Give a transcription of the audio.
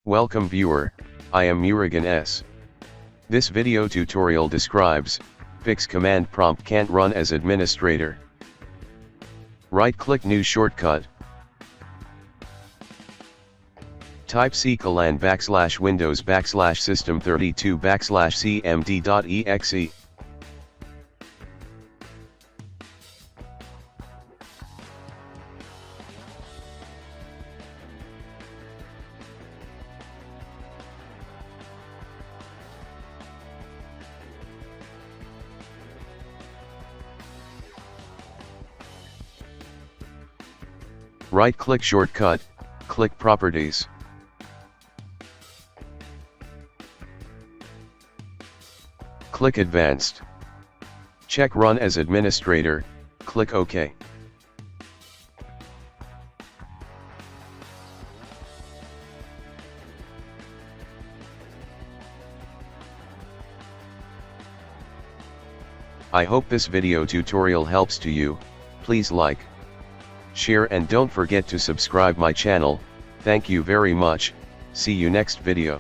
Welcome viewer, I am Murugan S. This video tutorial describes, fix command prompt can't run as administrator. Right-click New Shortcut. Type c:LN/Windows/System32/CMD.exe. Right-click Shortcut, click Properties. Click Advanced. Check Run as Administrator, click OK. I hope this video tutorial helps to you. Please like, share and don't forget to subscribe my channel. Thank you very much. See you next video.